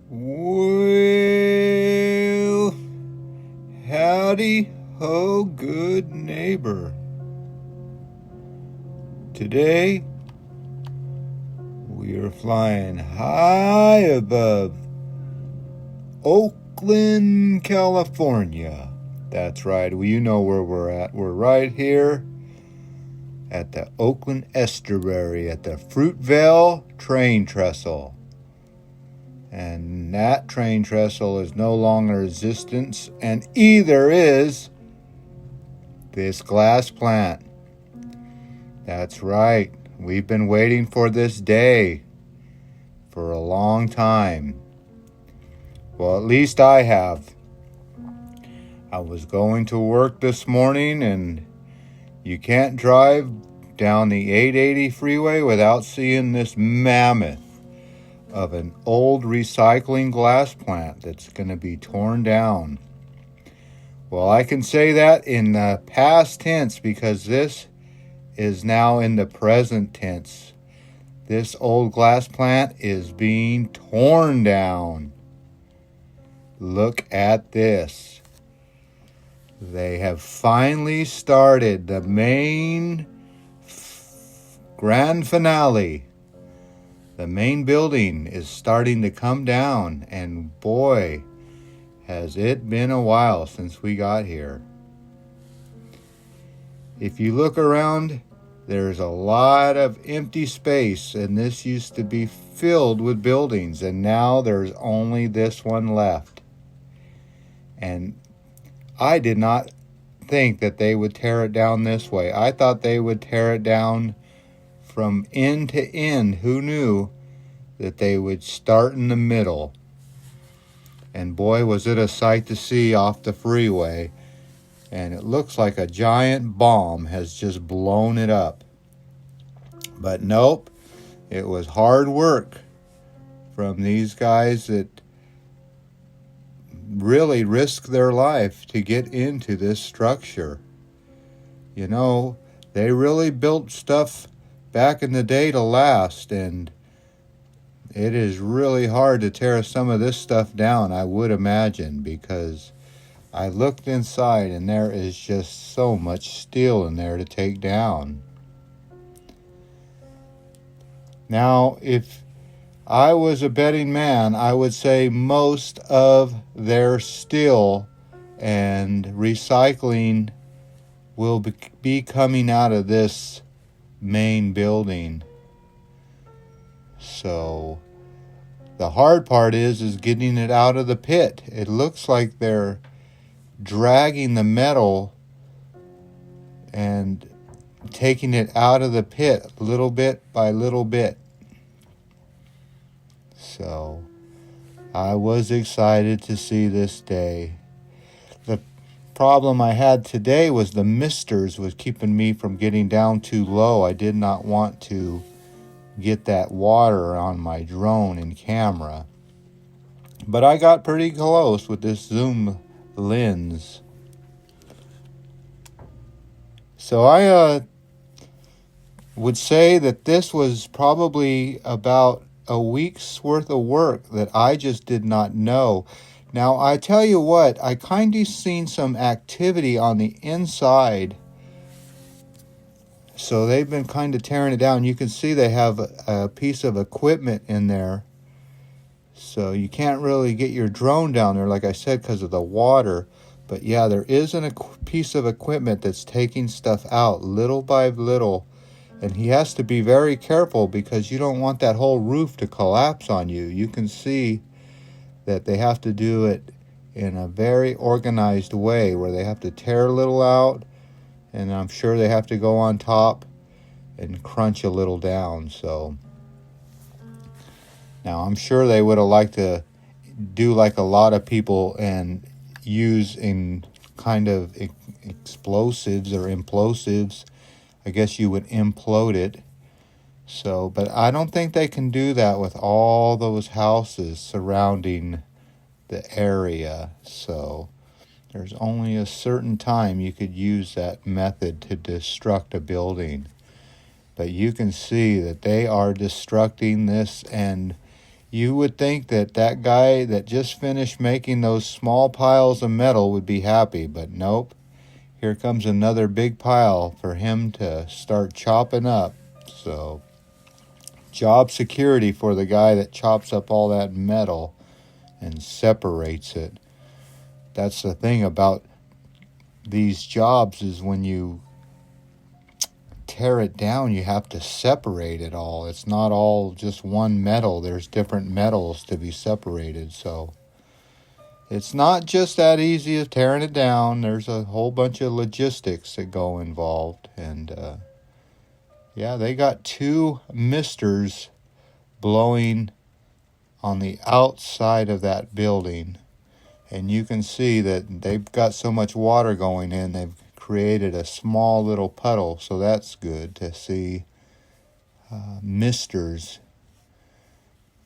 Well, howdy ho, good neighbor. Today, we are flying high above Oakland, California. That's right, well, you know where we're at. We're right here at the Oakland Estuary at the Fruitvale train trestle. And that train trestle is no longer in existence, and either is this glass plant. That's right, we've been waiting for this day for a long time. Well, at least I have. I was going to work this morning, and you can't drive down the 880 freeway without seeing this mammoth of an old recycling glass plant that's going to be torn down. Well, I can say that in the past tense because this is now in the present tense. This old glass plant is being torn down. Look at this. They have finally started the main grand finale. The main building is starting to come down, and boy, has it been a while since we got here. If you look around, there's a lot of empty space, and this used to be filled with buildings, and now there's only this one left. And I did not think that they would tear it down this way. I thought they would tear it down from end to end. Who knew that they would start in the middle? And boy, was it a sight to see off the freeway. And it looks like a giant bomb has just blown it up. But nope, it was hard work from these guys that really risked their life to get into this structure. You know, they really built stuff back in the day to last, and it is really hard to tear some of this stuff down, I would imagine, because I looked inside and there is just so much steel in there to take down. Now, if I was a betting man, I would say most of their steel and recycling will be coming out of this main building. So the hard part is getting it out of the pit. It looks like they're dragging the metal and taking it out of the pit little bit by little bit. So I was excited to see this day. The problem I had today was the misters was keeping me from getting down too low. I did not want to get that water on my drone and camera. But I got pretty close with this zoom lens. So I would say that this was probably about a week's worth of work that I just did not know. Now, I tell you what, I kind of seen some activity on the inside. So they've been kind of tearing it down. You can see they have a piece of equipment in there. So you can't really get your drone down there, like I said, because of the water. But yeah, there is a piece of equipment that's taking stuff out little by little. And he has to be very careful because you don't want that whole roof to collapse on you. You can see that they have to do it in a very organized way where they have to tear a little out, and I'm sure they have to go on top and crunch a little down. So now I'm sure they would have liked to do like a lot of people and use in kind of explosives or implosives. I guess you would implode it. So, but I don't think they can do that with all those houses surrounding the area. So there's only a certain time you could use that method to destruct a building. But you can see that they are destructing this, and You would think that that guy that just finished making those small piles of metal would be happy, but nope. Here comes another big pile for him to start chopping up. So, job security for the guy that chops up all that metal and separates it. That's the thing about these jobs, is when you tear it down, you have to separate it all. It's not all just one metal. There's different metals to be separated. So it's not just that easy as tearing it down. There's a whole bunch of logistics that go involved. And yeah, they got 2 misters blowing on the outside of that building. And you can see that they've got so much water going in, they've created a small little puddle. So that's good to see misters.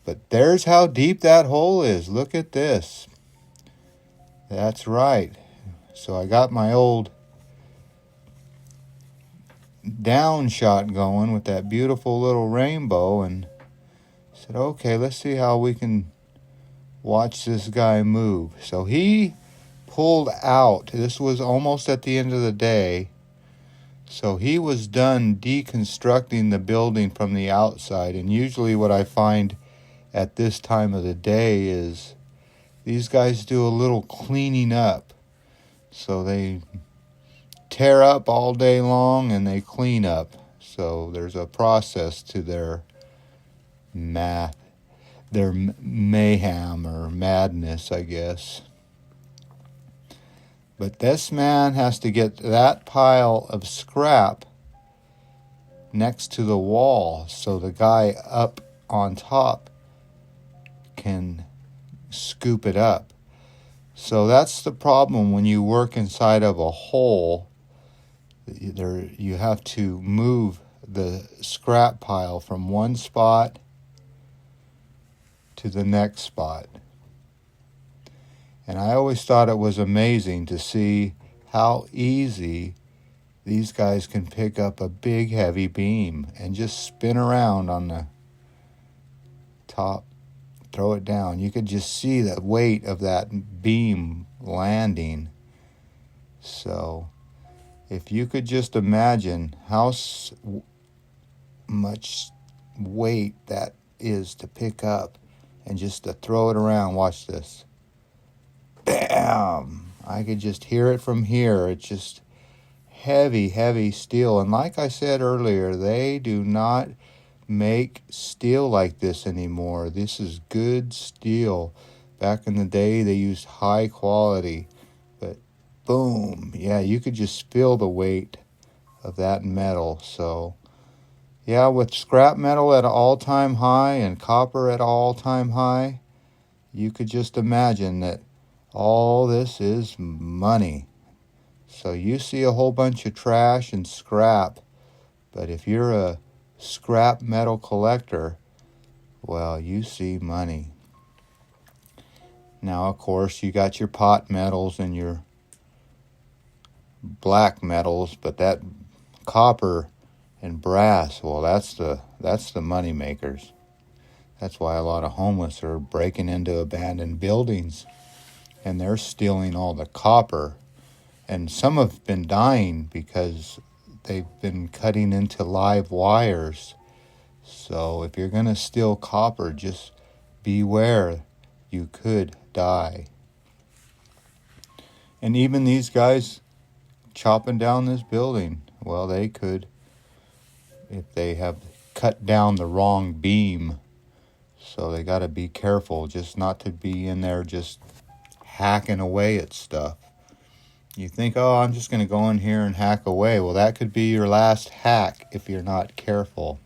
But there's how deep that hole is. Look at this. That's right. So I got my old down shot going with that beautiful little rainbow and said, okay, let's see how we can watch this guy move. So he pulled out. This was almost at the end of the day. So he was done deconstructing the building from the outside. And usually what I find at this time of the day is these guys do a little cleaning up. So they tear up all day long and they clean up. So there's a process to their mayhem or madness, I guess. But this man has to get that pile of scrap next to the wall so the guy up on top can scoop it up. So that's the problem when you work inside of a hole. You have to move the scrap pile from one spot to the next spot. And I always thought it was amazing to see how easy these guys can pick up a big heavy beam and just spin around on the top, throw it down. You could just see the weight of that beam landing. So if you could just imagine how much weight that is to pick up and just to throw it around. Watch this. Bam! I could just hear it from here. It's just heavy, heavy steel. And like I said earlier, they do not make steel like this anymore. This is good steel. Back in the day, they used high quality. But boom, yeah, you could just feel the weight of that metal. So yeah, with scrap metal at an all-time high and copper at an all-time high, you could just imagine that all this is money. So you see a whole bunch of trash and scrap, but if you're a scrap metal collector, well, you see money. Now, of course, you got your pot metals and your black metals, but that copper and brass, well, that's the money makers. That's why a lot of homeless are breaking into abandoned buildings and they're stealing all the copper. And some have been dying because they've been cutting into live wires. So if you're going to steal copper, just beware. You could die. And even these guys chopping down this building, well, they could, if they have cut down the wrong beam. So they got to be careful just not to be in there just hacking away at stuff. You think, oh, I'm just going to go in here and hack away. Well, that could be your last hack if you're not careful.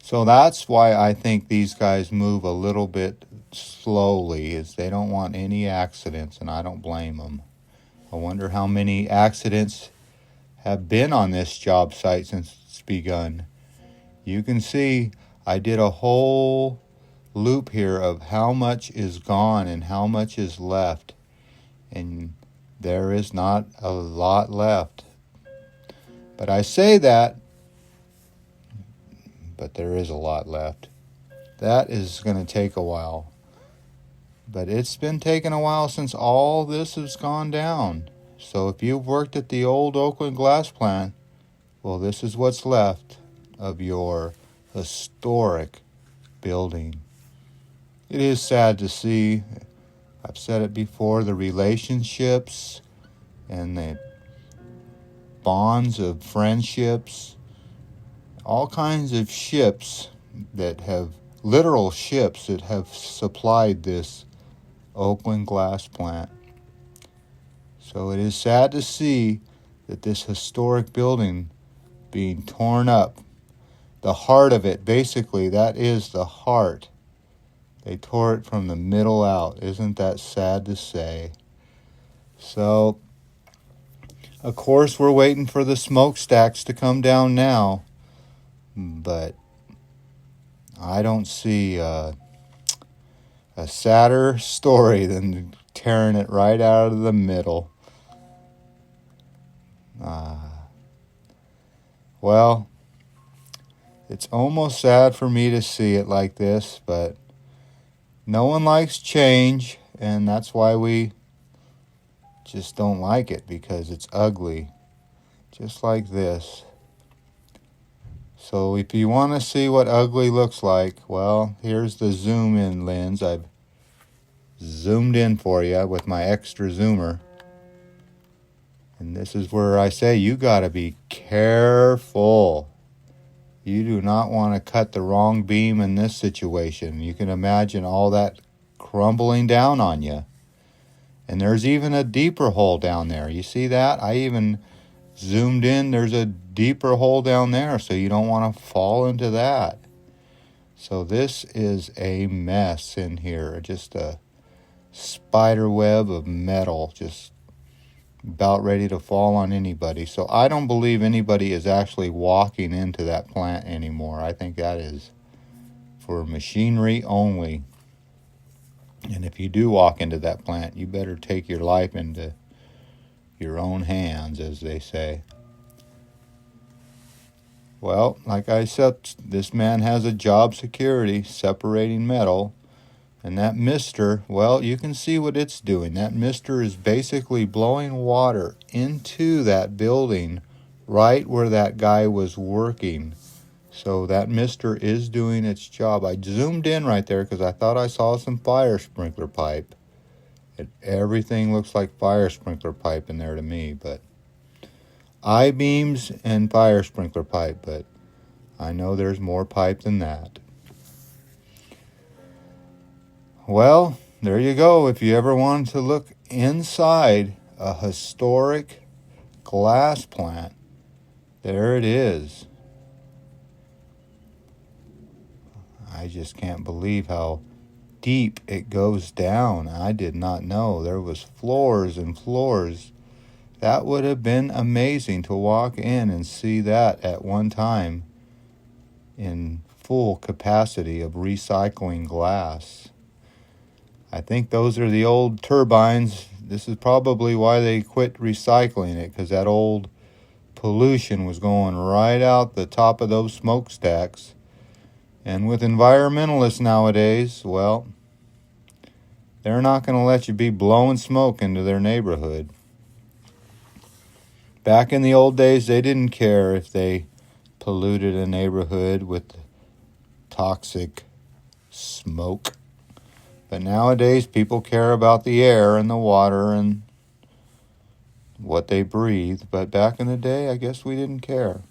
So that's why I think these guys move a little bit slowly, is they don't want any accidents, and I don't blame them. I wonder how many accidents have been on this job site since it's begun. You can see I did a whole loop here of how much is gone and how much is left. And there is not a lot left. But I say that, but there is a lot left. that is going to take a while. But it's been taking a while since all this has gone down. So if you've worked at the old Oakland glass plant, well, this is what's left of your historic building. It is sad to see, I've said it before, the relationships and the bonds of friendships, all kinds of ships that have, literal ships that have supplied this Oakland glass plant. So it is sad to see that this historic building being torn up. The heart of it, basically, that is the heart. They tore it from the middle out. Isn't that sad to say? So, of course, we're waiting for the smokestacks to come down now. But I don't see a sadder story than tearing it right out of the middle. Well, it's almost sad for me to see it like this, but no one likes change, and that's why we just don't like it, because it's ugly, just like this. So if you want to see what ugly looks like, well, here's the zoom in lens. I've zoomed in for you with my extra zoomer. And this is where I say you got to be careful. You do not want to cut the wrong beam in this situation. You can imagine all that crumbling down on you. And there's even a deeper hole down there. You see that? I even zoomed in. There's a deeper hole down there, so you don't want to fall into that. So this is a mess in here. Just a spider web of metal, just about ready to fall on anybody. So I don't believe anybody is actually walking into that plant anymore. I think that is for machinery only. And if you do walk into that plant, you better take your life into your own hands, as they say. Well, like I said, this man has a job security separating metal. And that mister, well, you can see what it's doing. That mister is basically blowing water into that building right where that guy was working. So that mister is doing its job. I zoomed in right there because I thought I saw some fire sprinkler pipe. Everything looks like fire sprinkler pipe in there to me, but I-beams and fire sprinkler pipe, but I know there's more pipe than that. Well, there you go. If you ever want to look inside a historic glass plant, there it is. I just can't believe how deep it goes down. I did not know there was floors and floors. That would have been amazing to walk in and see that at one time in full capacity of recycling glass. I think those are the old turbines. This is probably why they quit recycling it, because that old pollution was going right out the top of those smokestacks. And with environmentalists nowadays, well, they're not going to let you be blowing smoke into their neighborhood. Back in the old days, they didn't care if they polluted a neighborhood with toxic smoke. But nowadays, people care about the air and the water and what they breathe. But back in the day, I guess we didn't care.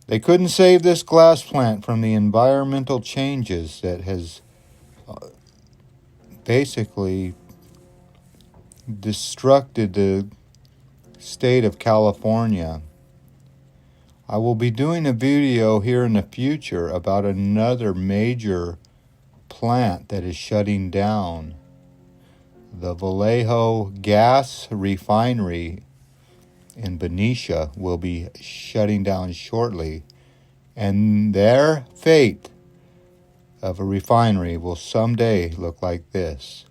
They couldn't save this glass plant from the environmental changes that has basically destructed the state of California. I will be doing a video here in the future about another major plant that is shutting down. The Vallejo gas refinery in Benicia will be shutting down shortly, and their fate of a refinery will someday look like this.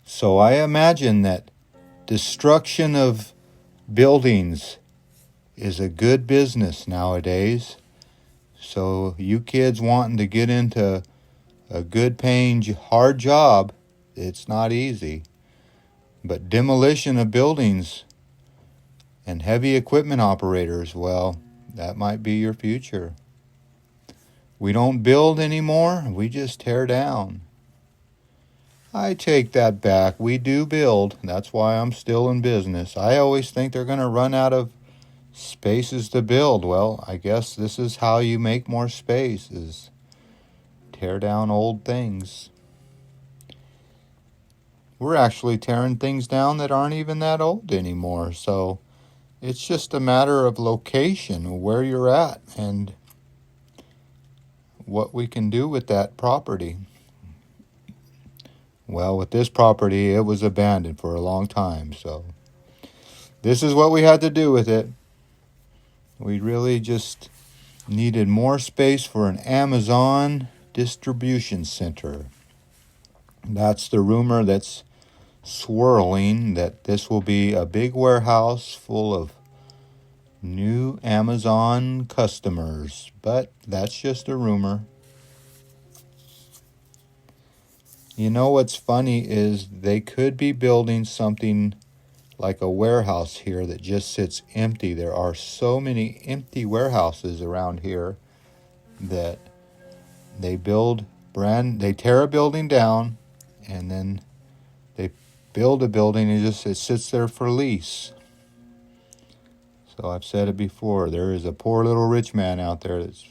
So I imagine that destruction of buildings is a good business nowadays. So you kids wanting to get into a good paying, hard job, it's not easy. But demolition of buildings and heavy equipment operators, well, that might be your future. We don't build anymore, we just tear down. I take that back. We do build. That's why I'm still in business. I always think they're going to run out of spaces to build. Well, I guess this is how you make more space, is tear down old things. We're actually tearing things down that aren't even that old anymore. So it's just a matter of location, where you're at, and what we can do with that property. Well, with this property, it was abandoned for a long time, so this is what we had to do with it. We really just needed more space for an Amazon distribution center. That's the rumor that's swirling, that this will be a big warehouse full of new Amazon customers, but that's just a rumor. You know what's funny is they could be building something like a warehouse here that just sits empty. There are so many empty warehouses around here that they tear a building down and then they build a building and it sits there for lease. So I've said it before, there is a poor little rich man out there that's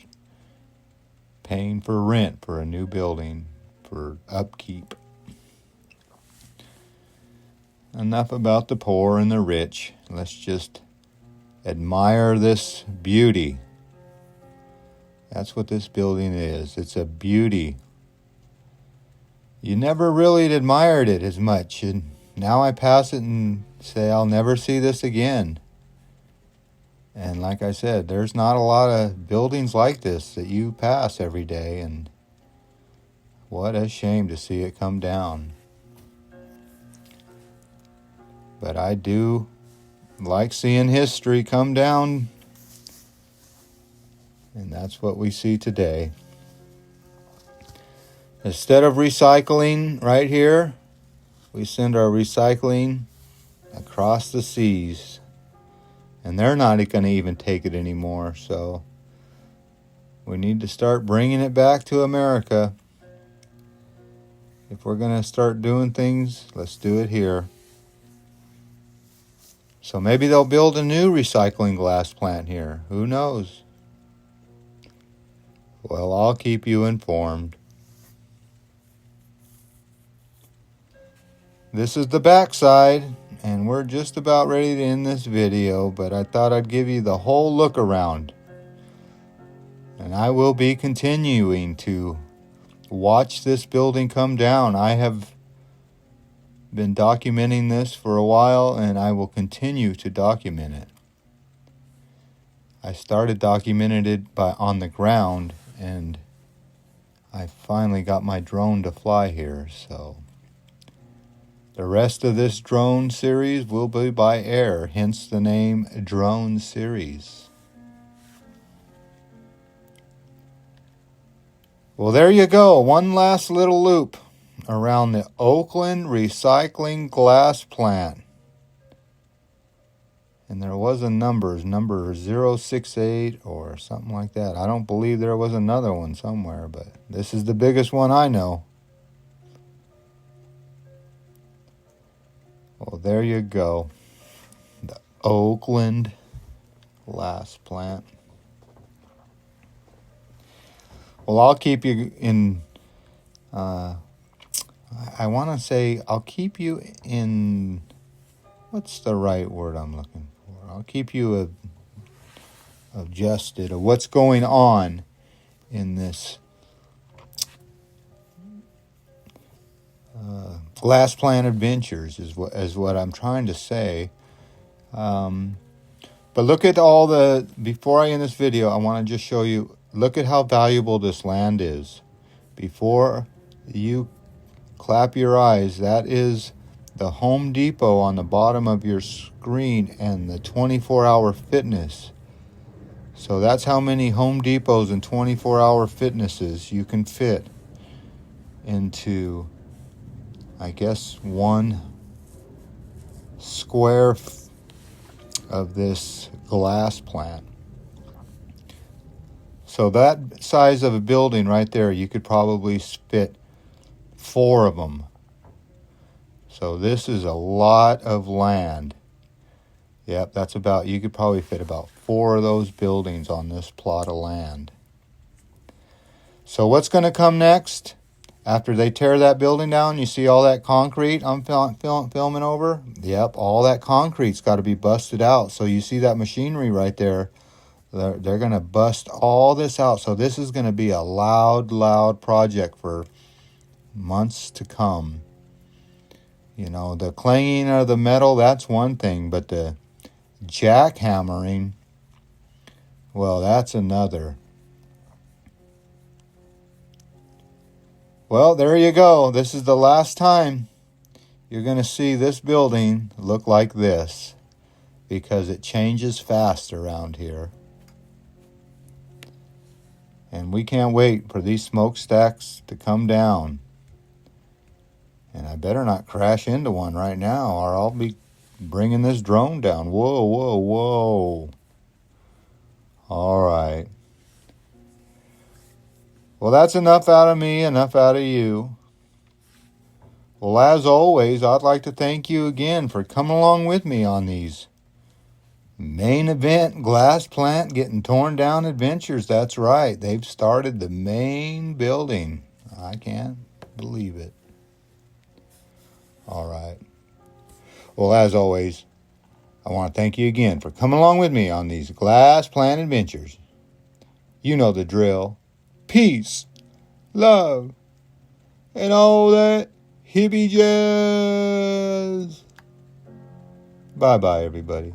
paying for rent for a new building, for upkeep. Enough about the poor and the rich. Let's just admire this beauty. That's what this building is. It's a beauty. You never really admired it as much, and now I pass it and say I'll never see this again. And like I said, there's not a lot of buildings like this that you pass every day, and what a shame to see it come down. But I do like seeing history come down, and that's what we see today. Instead of recycling right here, we send our recycling across the seas, and they're not going to even take it anymore. So we need to start bringing it back to America. If we're going to start doing things, let's do it here. So maybe they'll build a new recycling glass plant here. Who knows? Well, I'll keep you informed. This is the backside, and we're just about ready to end this video, but I thought I'd give you the whole look around. And I will be continuing to watch this building come down. I have been documenting this for a while, and I will continue to document it. I started documenting it on the ground, and I finally got my drone to fly here. So the rest of this drone series will be by air, hence the name Drone Series. Well, there you go. One last little loop around the Oakland Recycling Glass Plant. And there was a number 068 or something like that. I don't believe there was another one somewhere, but this is the biggest one I know. Well, there you go. The Oakland Glass Plant. Well, I'll keep you in... I want to say I'll keep you in, what's the right word I'm looking for? I'll keep you adjusted of what's going on in this Glass Plant Adventures is what I'm trying to say. But look at before I end this video, I want to just show you, look at how valuable this land is. Before you clap your eyes, that is the Home Depot on the bottom of your screen and the 24-hour fitness. So that's how many Home Depots and 24-hour fitnesses you can fit into, I guess, one square of this glass plant. So that size of a building right there, you could probably fit 4 of them. So this is a lot of land. Yep, that's about, you could probably fit about 4 of those buildings on this plot of land. So what's going to come next? After they tear that building down, you see all that concrete I'm filming over? Yep, all that concrete's got to be busted out. So you see that machinery right there. They're going to bust all this out. So this is going to be a loud project for months to come. You know, the clanging of the metal, that's one thing. But the jackhammering, well, that's another. Well, there you go. This is the last time you're going to see this building look like this, because it changes fast around here. And we can't wait for these smokestacks to come down. And I better not crash into one right now, or I'll be bringing this drone down. Whoa. All right. Well, that's enough out of me, enough out of you. Well, as always, I'd like to thank you again for coming along with me on these main event glass plant getting torn down adventures. That's right. They've started the main building. I can't believe it. All right. Well, as always, I want to thank you again for coming along with me on these glass plant adventures. You know the drill. Peace, love, and all that hippie jazz. Bye-bye, everybody.